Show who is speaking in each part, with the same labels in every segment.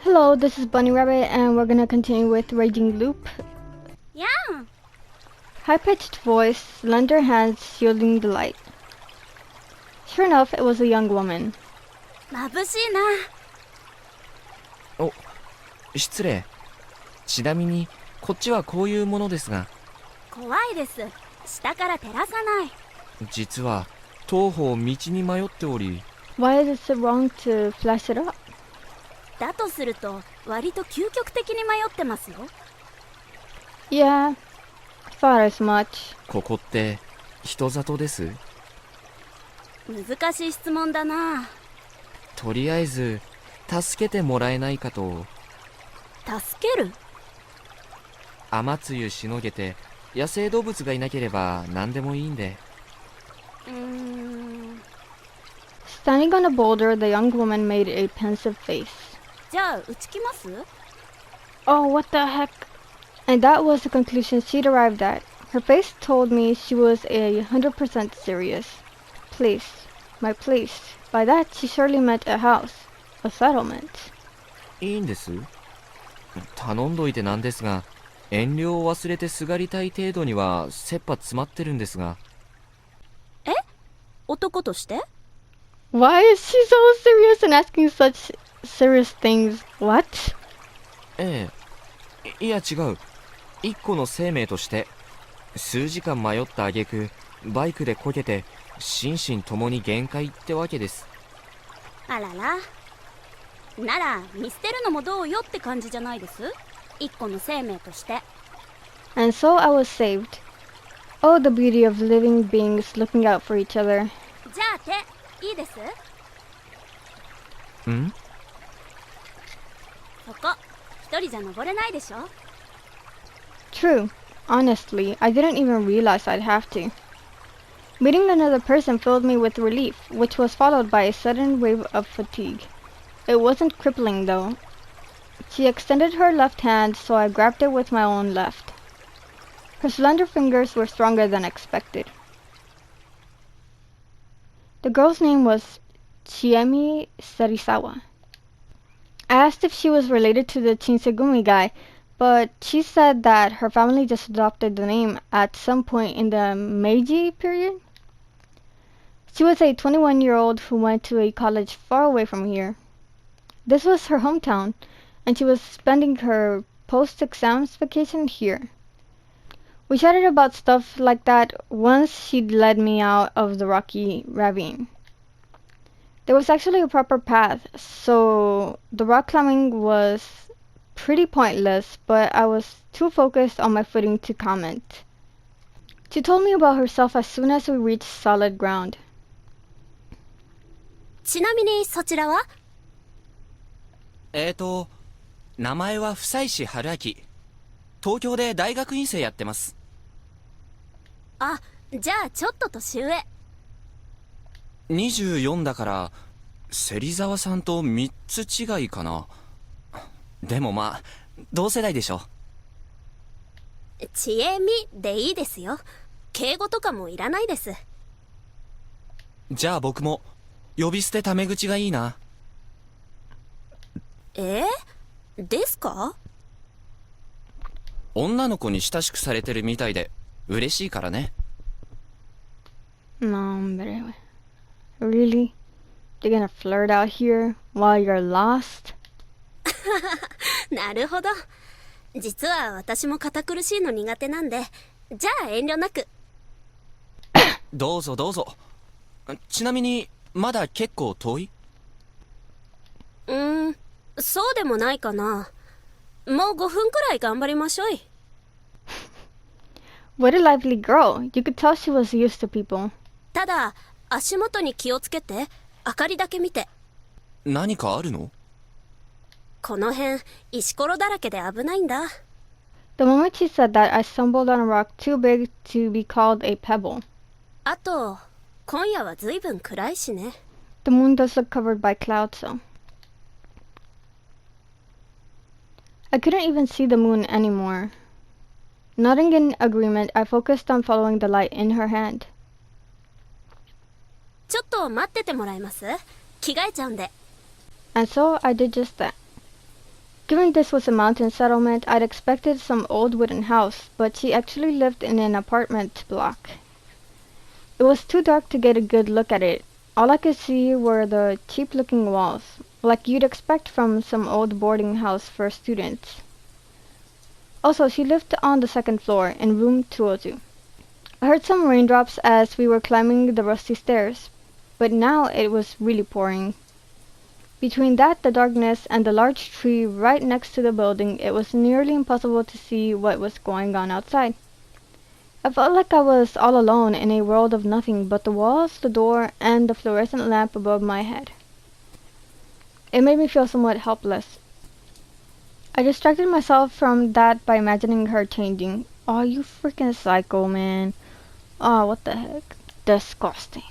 Speaker 1: Hello, this is Bunny Rabbit, and we're gonna continue with Raging Loop.
Speaker 2: Yeah.
Speaker 1: High-pitched voice, slender hands shielding the light. Sure enough, it was a young woman.
Speaker 2: 眩しいな。
Speaker 3: お、失礼。ちなみに、こっちはこういうものですが。
Speaker 2: 怖いです。下から照らさない。
Speaker 3: 実は、当方道に迷っており。
Speaker 1: Why is it wrong to flash it up?
Speaker 2: だとすると、割と究極的に迷ってますよ。
Speaker 1: Yeah, thought as much.
Speaker 3: ここって、人里です？
Speaker 2: 難しい質問だな。
Speaker 3: とりあえず、助けてもらえないかと。
Speaker 2: 助ける？
Speaker 3: 雨露しのげて、野生動物がいなければ何でもいいんで。
Speaker 1: Standing on a boulder, the young woman made a pensive face.
Speaker 2: じゃあ、打ち来ます？
Speaker 1: Oh, what the heck? And that was the conclusion she'd arrived at. Her face told me she was 100% serious. Place. My place. By that, she surely meant a house. A settlement.
Speaker 3: いいんです。頼んどいてなんですが、遠慮を忘れてすがりたい程度には切羽詰まってるんですが。
Speaker 2: え？男として？
Speaker 1: Why is she so serious and asking such serious things? What?
Speaker 3: ええ。いや違う。一個の生命として。数時間迷った挙句、バイクでこけて、心身ともに限界ってわけです。
Speaker 2: あらら。なら、見捨てるのもどうよって感じじゃないです？一個の生命として。
Speaker 1: And so I was saved. Oh, the beauty of living beings looking out for each other.
Speaker 2: じゃあ手、いいです？
Speaker 3: ん？
Speaker 2: そこ、一人じゃ登れないでしょ？
Speaker 1: True. Honestly, I didn't even realize I'd have to. Meeting another person filled me with relief, which was followed by a sudden wave of fatigue. It wasn't crippling, though. She extended her left hand, so I grabbed it with my own left. Her slender fingers were stronger than expected. The girl's name was Chiemi Serizawa. I asked if she was related to the Shinsegumi guy, but she said that her family just adopted the name at some point in the Meiji period. She was a 21-year-old who went to a college far away from here. This was her hometown, and she was spending her post-exams vacation here. We chatted about stuff like that once she'd led me out of the rocky ravine. There was actually a proper path, so the rock climbing was pretty pointless, but I was too focused on my footing to comment. She told me about herself as soon as we reached solid ground.
Speaker 2: ちなみにそちらは？
Speaker 3: 名前は久石春明。東京で大学院生やってます。
Speaker 2: あ、じゃあちょっと年上。
Speaker 3: 24だから、芹沢さんと3つ違いかな。でもまあ、同世代でしょ。
Speaker 2: ちえみでいいですよ。敬語とかもいらないです。
Speaker 3: じゃあ僕も、呼び捨てタメ口がいいな。
Speaker 2: ですか？
Speaker 3: 女の子に親しくされてるみたいで、嬉しいからね。
Speaker 1: Hombre. Really? You're gonna flirt out here while you're lost?
Speaker 2: なるほど。実は私も堅苦しいの苦手なんで、じゃあ遠慮なく。
Speaker 3: どうぞどうぞ。ちなみに、まだ結構遠い？
Speaker 2: そうでもないかな。もう5分くらい頑張りましょい。
Speaker 1: What a lively girl. You could tell she was used to people.
Speaker 2: ただ、足元に気をつけて、明かりだけ見て。
Speaker 3: 何かあるの？
Speaker 2: この辺、石ころだらけで危ないんだ。
Speaker 1: The moment she said that, I stumbled on a rock too big to be called a pebble.
Speaker 2: あと、今夜はずいぶん暗いしね。
Speaker 1: The moon does look covered by clouds, though. I couldn't even see the moon anymore. Nodding in agreement, I focused on following the light in her hand.
Speaker 2: ちょっと待っててもらえます？着替えちゃうんで。
Speaker 1: And so I did just that. Given this was a mountain settlement, I'd expected some old wooden house, but she actually lived in an apartment block. It was too dark to get a good look at it. All I could see were the cheap-looking walls, like you'd expect from some old boarding house for students. Also, she lived on the second floor, in room 202. I heard some raindrops as we were climbing the rusty stairs, but now it was really pouring. Between that, the darkness, and the large tree right next to the building, it was nearly impossible to see what was going on outside. I felt like I was all alone in a world of nothing but the walls, the door, and the fluorescent lamp above my head. It made me feel somewhat helpless. I distracted myself from that by imagining her changing. Oh, you freaking psycho, man. Oh, what the heck. Disgusting.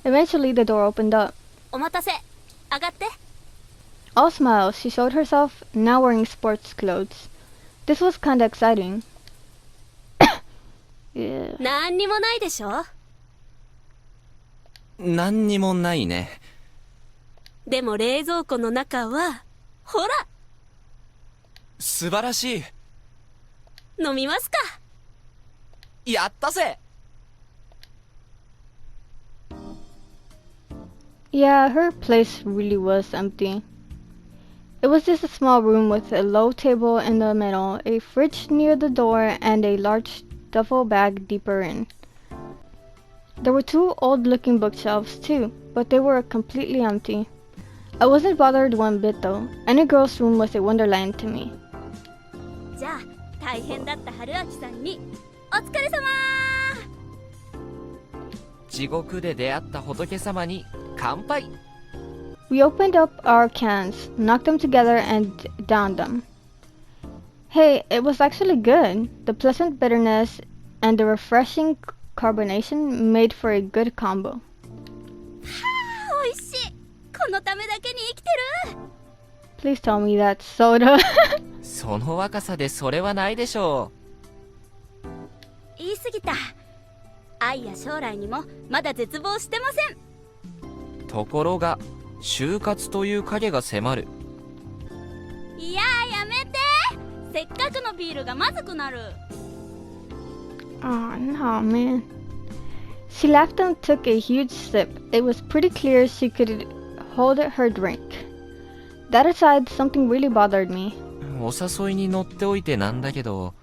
Speaker 1: Eventually, the door opened up.
Speaker 2: お待たせ。上がって。
Speaker 1: All smiles, she showed herself, now wearing sports clothes. This was kinda exciting. Yeah.
Speaker 2: なんにもないでしょ。
Speaker 3: 何にもないね。
Speaker 2: でも冷蔵庫の中は、ほら、
Speaker 3: 素晴らしい。
Speaker 2: 飲みますか。
Speaker 3: やったぜ。
Speaker 1: Yeah, her place really was empty. It was just a small room with a low table in the middle, a fridge near the door, and a large duffel bag deeper in. There were two old-looking bookshelves too, but they were completely empty. I wasn't bothered one bit though. Any girl's room was a wonderland to me.
Speaker 2: じゃあ、大変だった春明さんに、お疲れ様。
Speaker 3: 地獄で出会った仏様に乾杯。
Speaker 1: We opened up our cans, knocked them together, and downed them. Hey, it was actually good. The pleasant bitterness and the refreshing carbonation made for a good combo.
Speaker 2: おいしい。このためだけに生きてる。
Speaker 1: Please tell me that's soda.
Speaker 3: その若さでそれはないでしょ
Speaker 2: 言い過ぎた。愛や将来にもまだ絶望してません。
Speaker 3: う。ところが就活という影が迫る。
Speaker 2: いややめて。せっかくのビールがまずくなる。
Speaker 1: Oh, no, man. She laughed and took a huge sip. It was pretty clear she could hold her drink. That aside, something really bothered me.
Speaker 3: お誘いに乗っておいてなんだけど。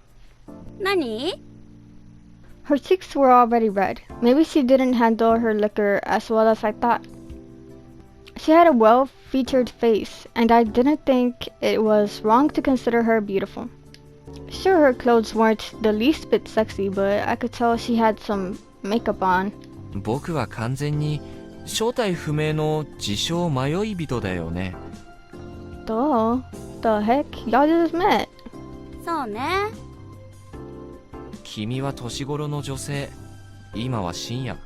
Speaker 2: 何？
Speaker 1: Her cheeks were already red. Maybe she didn't handle her liquor as well as I thought. She had a well-featured face, and I didn't think it was wrong to consider her beautiful. Sure, her clothes weren't the least bit sexy, but I could tell she had some makeup on.
Speaker 3: 僕は完全に正体不明の自称迷い人だよね。
Speaker 1: Duh. The heck? Y'all just met.
Speaker 2: そうね。
Speaker 3: 君は年頃の女性。今は深夜。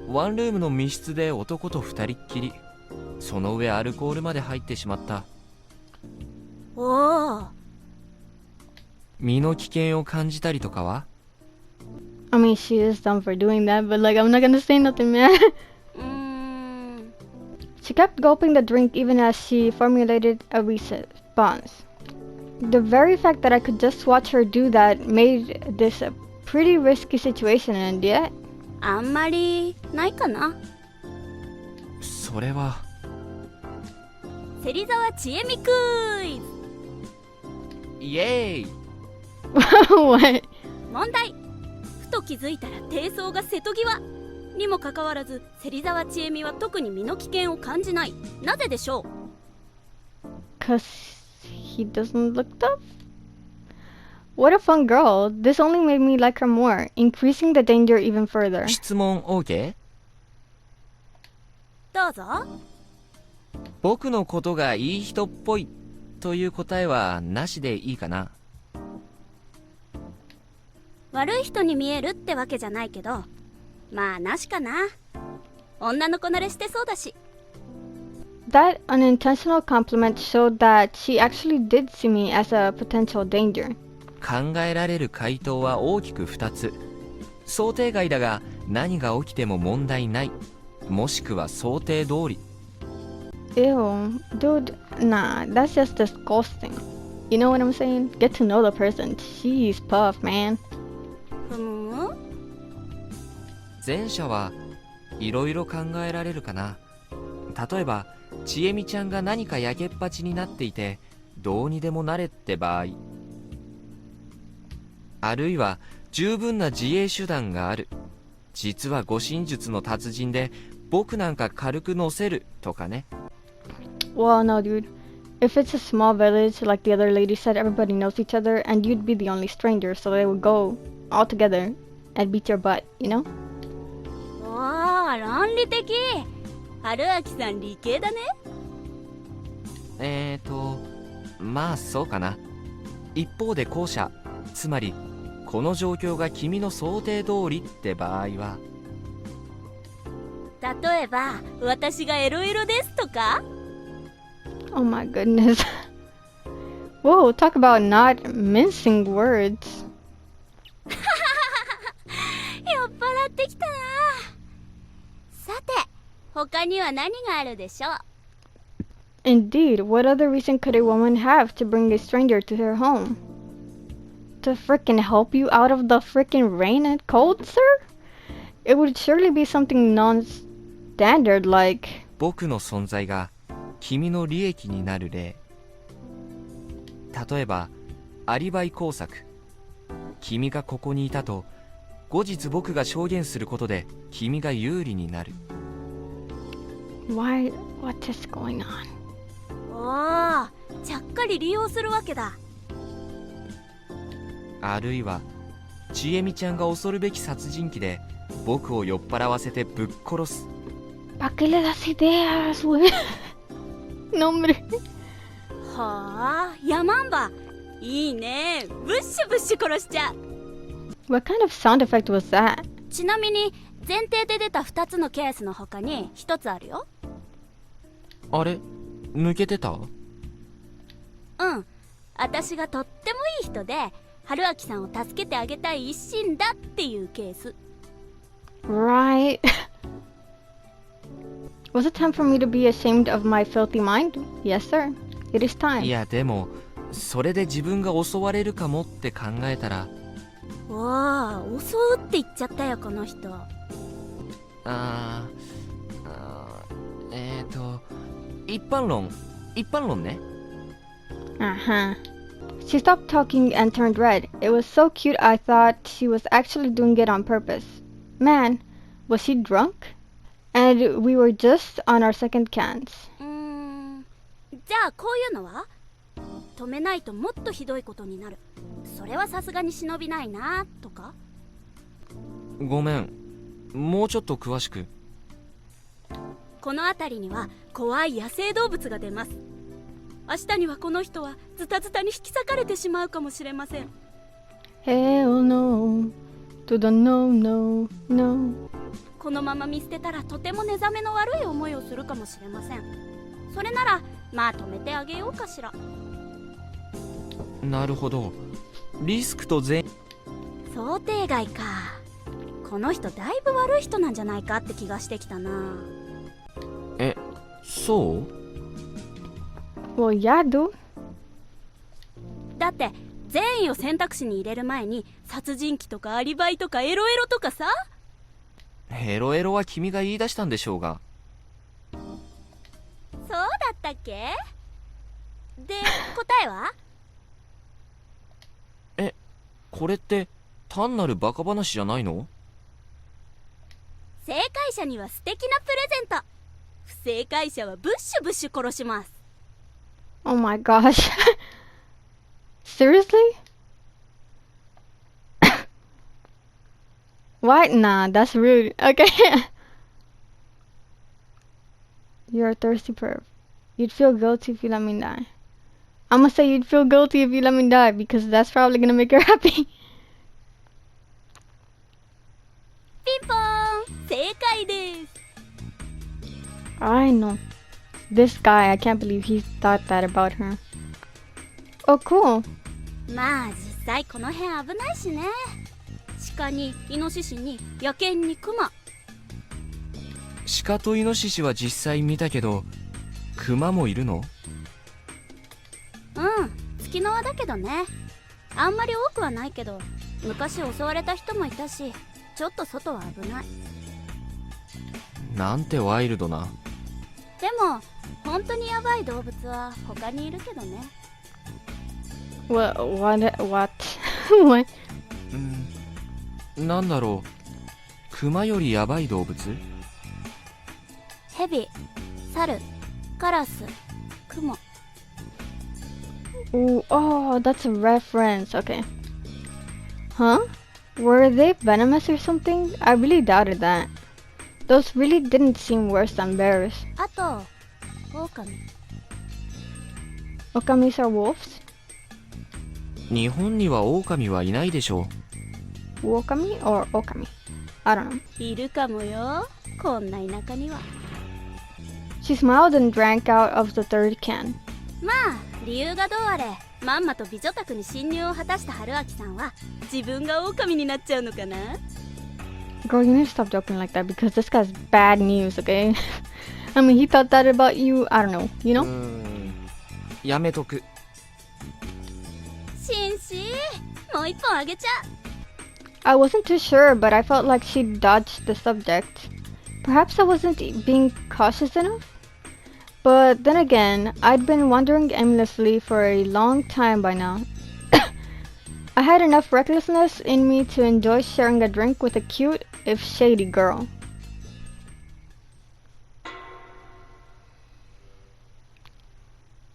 Speaker 3: ワンルームの密室で男と二人っきり。その上アルコールまで入ってしまった。
Speaker 2: おお。
Speaker 3: 身の危険を感じたりとかは？
Speaker 1: I mean, she is dumb for doing that, but like, I'm not gonna say nothing, man. She kept gulping the drink even as she formulated a response. The very fact that I could just watch her do that made this a pretty risky situation, and yet...
Speaker 2: あんまりないかな。
Speaker 3: それは。
Speaker 2: 芹沢千恵美クイズ。
Speaker 3: イエーイ。
Speaker 1: What?
Speaker 2: 問題。ふと気づいたら低層が瀬戸際にもかかわらず、芹沢千恵美は特に身の危険を感じない。なぜでしょう？
Speaker 1: 'Cause he doesn't look tough? What a fun girl. This only made me like her more, increasing the danger even further.
Speaker 3: 質問 OK？
Speaker 2: どうぞ。
Speaker 3: 僕のことがいい人っぽいという答えはなしでいいかな。
Speaker 2: 悪い人に見えるってわけじゃないけど、まあなしかな。女の子慣れしてそうだし。
Speaker 1: That unintentional compliment showed that she actually did see me as a potential danger.
Speaker 3: 考えられる回答は大きく2つ。想定外だが何が起きても問題ない。もしくは想定通り。
Speaker 1: Ew, dude, nah, that's just disgusting. You know what I'm saying? Get to know the person. Jeez, puff, man.
Speaker 2: ふむ
Speaker 3: 前者はいろいろ考えられるかな。例えばちえみちゃんが何かやけっぱちになっていてどうにでもなれって場合、あるいは十分な自衛手段がある、実は護身術の達人で僕なんか軽く乗せるとかね。
Speaker 1: Well, no, dude. If it's a small village, like the other lady said, everybody knows each other, and you'd be the only stranger, so they would go all together and beat your butt, you know?
Speaker 2: おー論理的。春明さん理系だね。
Speaker 3: まあそうかな。一方で後者、つまりこの状況が君の想定通りって場合は、
Speaker 2: 例えば私がエロエロですとか。
Speaker 1: Oh my goodness. Whoa, talk about not mincing words.
Speaker 2: 酔っ払ってきたな。さて他には何があるでしょう。
Speaker 1: Indeed, what other reason could a woman have to bring a stranger to her home? To frickin' help you out of the frickin' rain and cold, sir? It would surely be something non-standard like...
Speaker 3: 僕の存在が君の利益になる例。例えばアリバイ工作、君がここにいたと後日僕が証言することで君が有利になる。
Speaker 1: Why? What is going on?
Speaker 2: おーちゃっかり利用するわけだ。
Speaker 3: あるいはちえみちゃんが恐るべき殺人鬼で僕を酔っ払わせてぶっ殺す。
Speaker 1: ¿Para qué le das ideas, güey? No, hombre.
Speaker 2: はあヤマンバいいね。ブッシュブッシュ殺しちゃう。
Speaker 1: What kind of sound effect was that?
Speaker 2: ちなみに前提で出た2つのケースの他に1つあるよ。
Speaker 3: あれ抜けてた？
Speaker 2: うん私がとってもいい人で春明さんを助けてあげたい一心だっていうケース。
Speaker 1: Right. Was it time for me to be ashamed of my filthy mind? Yes, sir. It is time.
Speaker 3: いやでもそれで自分が襲われるかもって考えたら、
Speaker 2: わあ襲うって言っちゃったよこの人。
Speaker 3: 一般論ね。
Speaker 1: Uh-huh. She stopped talking and turned red. It was so cute I thought she was actually doing it on purpose. Man, was she drunk? And we were just on our second cans.
Speaker 2: じゃあこういうのは止めないともっとひどいことになる。それはさすがに忍びないなとか。
Speaker 3: ごめん、もうちょっと詳しく。
Speaker 2: この辺りには怖い野生動物が出ます。明日にはこの人はズタズタに引き裂かれてしまうかもしれません。
Speaker 1: Hell no. To the no, no, no.
Speaker 2: このまま見捨てたらとても寝覚めの悪い思いをするかもしれません。それならまあ止めてあげようかしら。
Speaker 3: なるほど、リスクと全
Speaker 2: 想定外か。この人だいぶ悪い人なんじゃないかって気がしてきたな。
Speaker 3: そう？
Speaker 1: Well, yeah, dude.
Speaker 2: だって善意を選択肢に入れる前に殺人鬼とかアリバイとかエロエロとかさ。
Speaker 3: ヘロエロは君が言い出したんでしょうが。
Speaker 2: そうだったっけ？で答えは？
Speaker 3: これって単なるバカ話じゃないの？
Speaker 2: 正解者には素敵なプレゼント。不正解者はブッシュブッシュ殺します。
Speaker 1: Oh my gosh. Seriously? What? Nah, that's rude. Okay. You're a thirsty perv. You'd feel guilty if you let me die. I'm gonna say you'd feel guilty if you let me die because that's probably gonna make her happy.
Speaker 2: ピンポーン正解です。
Speaker 1: I know. This guy, I can't believe he thought that about her. Oh, cool.
Speaker 2: まあ実際この辺危ないしね。鹿にイノシシに野犬にクマ。
Speaker 3: 鹿とイノシシは実際見たけど、クマもいるの？
Speaker 2: うん、ツキノワだけどね。あんまり多くはないけど、昔襲われた人もいたし、ちょっと外は危ない。
Speaker 3: なんてワイルドな。
Speaker 2: でも本当にヤバい動物は他にいるけどね。
Speaker 1: What? What?
Speaker 3: なんだろう。クマよりヤバい動物？
Speaker 2: ヘビ、サル、カラス、クモ。
Speaker 1: Ooh, oh, that's a reference. Okay. Huh? Were they venomous or something? I really doubted that. Those really didn't seem worse than bears.
Speaker 2: あと、オオカミ。
Speaker 1: Okamis are wolves?
Speaker 3: 日本にはオオカミはいないでしょう。
Speaker 1: Wokami or okami? I don't know.
Speaker 2: いるかもよ、こんな田舎には。
Speaker 1: She smiled and drank out of the third can.
Speaker 2: まあ理由がどうあれ、まんまと美女宅に侵入を果たした春明さんは自分が狼になっちゃうのかな。
Speaker 1: Girl, you need to stop joking like that because this guy's bad news, okay? I mean, he thought that about you, I don't know, you know?
Speaker 3: やめとく。
Speaker 2: 紳士、もう一本あげちゃ。
Speaker 1: I wasn't too sure, but I felt like she dodged the subject. Perhaps I wasn't being cautious enough? But then again, I'd been wandering aimlessly for a long time by now. I had enough recklessness in me to enjoy sharing a drink with a cute, if shady girl.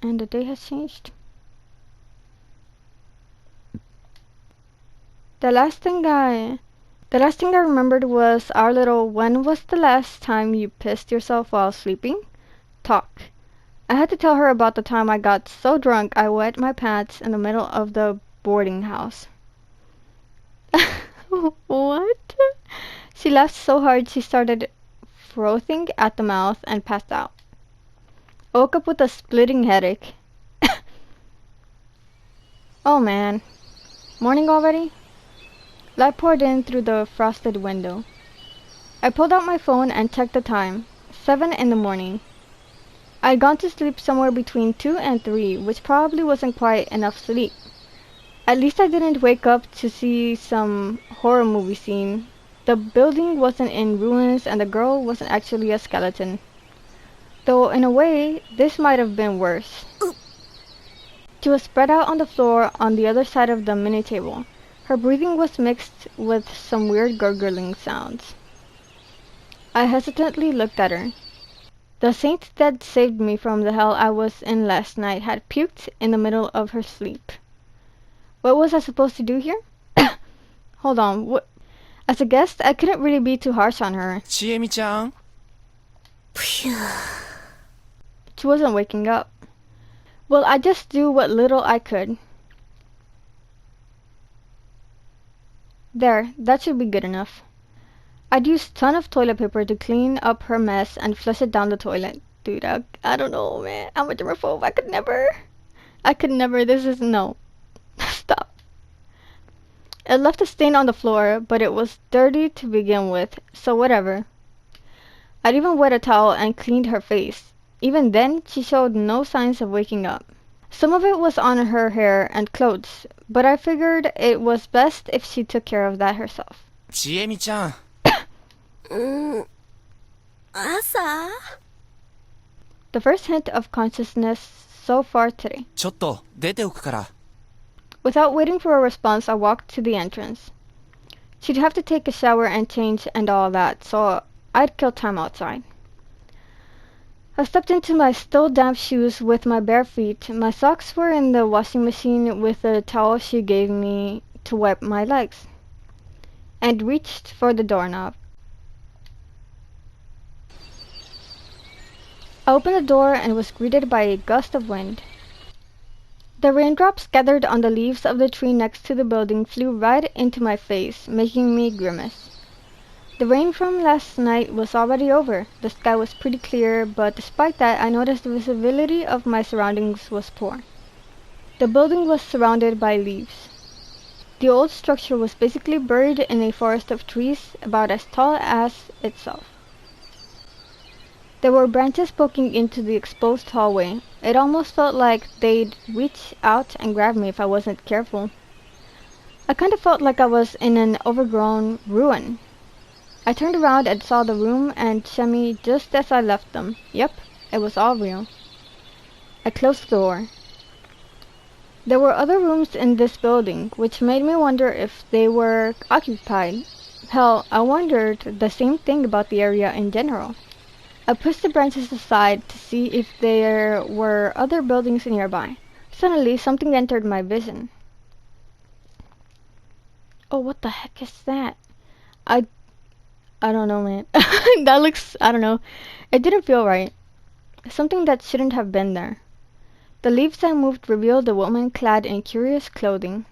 Speaker 1: And the day has changed. The last thing I remembered was our little "when was the last time you pissed yourself while sleeping?" talk. I had to tell her about the time I got so drunk I wet my pants in the middle of the boarding house. What? She laughed so hard she started frothing at the mouth and passed out. I woke up with a splitting headache. Oh man. Morning already? Light poured in through the frosted window. I pulled out my phone and checked the time. 7 in the morning. I'd gone to sleep somewhere between 2 and 3, which probably wasn't quite enough sleep. At least I didn't wake up to see some horror movie scene. The building wasn't in ruins and the girl wasn't actually a skeleton. Though in a way, this might have been worse. She was spread out on the floor on the other side of the mini table. Her breathing was mixed with some weird gurgling sounds. I hesitantly looked at her. The saint that saved me from the hell I was in last night had puked in the middle of her sleep. What was I supposed to do here? Hold on, as a guest, I couldn't really be too harsh on her.
Speaker 3: ちえみちゃん。
Speaker 1: She wasn't waking up. Well, I just do what little I could. There, that should be good enough. I'd used a ton of toilet paper to clean up her mess and flush it down the toilet. Dude, I don't know, man. I'm a germaphobe. I could never. This is no. Stop. It left a stain on the floor, but it was dirty to begin with, so whatever. I'd even wet a towel and cleaned her face. Even then, she showed no signs of waking up. Some of it was on her hair and clothes, but I figured it was best if she took care of that herself.
Speaker 3: ちえみちゃん。
Speaker 2: 朝
Speaker 1: The first hint of consciousness so far today.
Speaker 3: ちょっと出ておくから。
Speaker 1: Without waiting for a response, I walked to the entrance. She'd have to take a shower and change and all that, so I'd kill time outside. I stepped into my still damp shoes with my bare feet. My socks were in the washing machine with the towel she gave me to wipe my legs, and reached for the doorknob. I opened the door and was greeted by a gust of wind. The raindrops gathered on the leaves of the tree next to the building flew right into my face, making me grimace. The rain from last night was already over. The sky was pretty clear, but despite that, I noticed the visibility of my surroundings was poor. The building was surrounded by leaves. The old structure was basically buried in a forest of trees about as tall as itself. There were branches poking into the exposed hallway. It almost felt like they'd reach out and grab me if I wasn't careful. I kind of felt like I was in an overgrown ruin. I turned around and saw the room and Shemi just as I left them. Yep, it was all real. I closed the door. There were other rooms in this building, which made me wonder if they were occupied. Hell, I wondered the same thing about the area in general. I pushed the branches aside to see if there were other buildings nearby. Suddenly, something entered my vision. Oh, what the heck is that? I don't know, man. That looks, I don't know. It didn't feel right. Something that shouldn't have been there. The leaves I moved revealed a woman clad in curious clothing.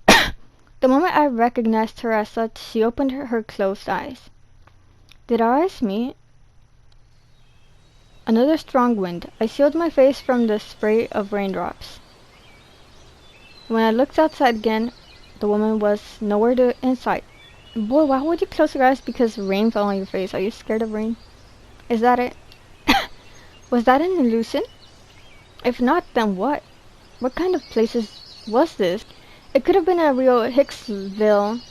Speaker 1: The moment I recognized her as such, she opened her closed eyes. Did our eyes meet? Another strong wind. I shielded my face from the spray of raindrops. When I looked outside again, the woman was nowhere in sight. Boy, why would you close your eyes because rain fell on your face? Are you scared of rain? Is that it? Was that an illusion? If not, then what? What kind of places was this? It could have been a real Hicksville,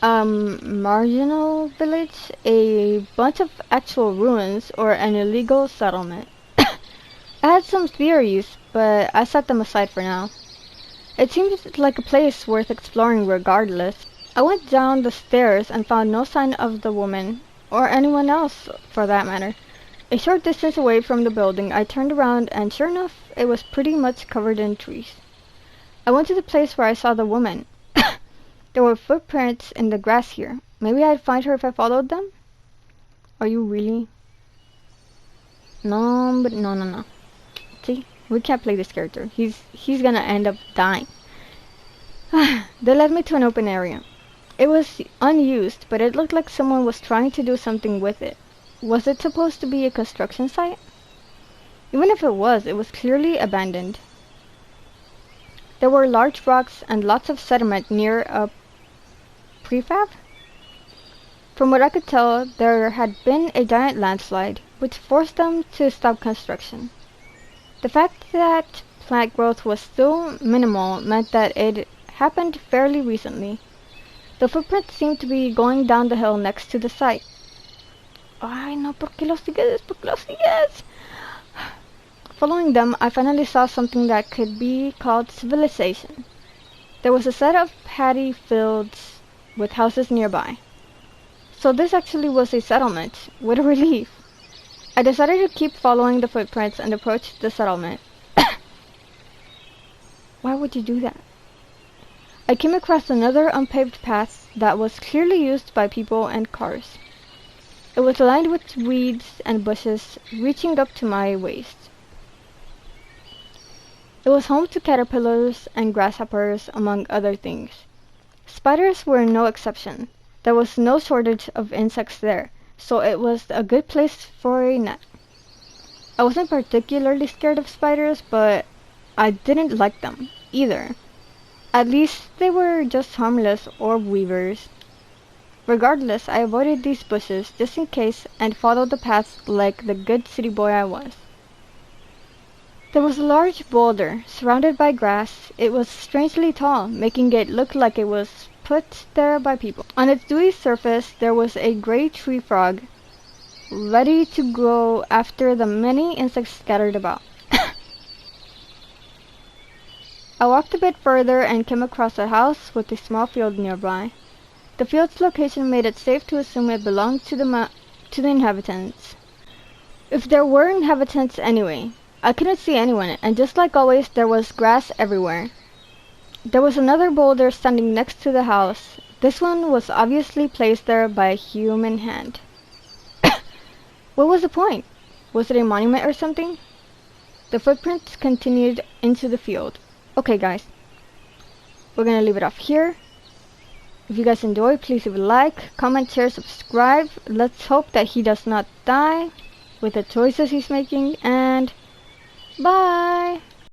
Speaker 1: marginal village, a bunch of actual ruins, or an illegal settlement. I had some theories, but I set them aside for now. It seemed like a place worth exploring regardless. I went down the stairs and found no sign of the woman, or anyone else for that matter. A short distance away from the building, I turned around and sure enough, it was pretty much covered in trees. I went to the place where I saw the woman. There were footprints in the grass here. Maybe I'd find her if I followed them? Are you really? No, but no. See? We can't play this character. He's gonna end up dying. They led me to an open area. It was unused, but it looked like someone was trying to do something with it. Was it supposed to be a construction site? Even if it was clearly abandoned. There were large rocks and lots of sediment near a prefab. From what I could tell, there had been a giant landslide, which forced them to stop construction. The fact that plant growth was still minimal meant that it happened fairly recently. The footprints seemed to be going down the hill next to the site. Ay, no, ¿por qué lo sigues? ¿Por qué lo sigues? Following them, I finally saw something that could be called civilization. There was a set of paddy fields with houses nearby. So this actually was a settlement. What a relief. I decided to keep following the footprints and approach the settlement. Why would you do that? I came across another unpaved path that was clearly used by people and cars. It was lined with weeds and bushes reaching up to my waist. It was home to caterpillars and grasshoppers, among other things. Spiders were no exception. There was no shortage of insects there, so it was a good place for a nap. I wasn't particularly scared of spiders, but I didn't like them either. At least they were just harmless orb weavers. Regardless, I avoided these bushes just in case and followed the path like the good city boy I was. There was a large boulder surrounded by grass. It was strangely tall, making it look like it was put there by people. On its dewy surface there was a gray tree frog, ready to go after the many insects scattered about. I walked a bit further and came across a house with a small field nearby. The field's location made it safe to assume it belonged to the inhabitants. If there were inhabitants anyway. I couldn't see anyone, and just like always, there was grass everywhere. There was another boulder standing next to the house. This one was obviously placed there by a human hand. What was the point? Was it a monument or something? The footprints continued into the field. Okay guys, we're gonna leave it off here. If you guys enjoyed, please leave a like, comment, share, subscribe. Let's hope that he does not die with the choices he's making, and bye!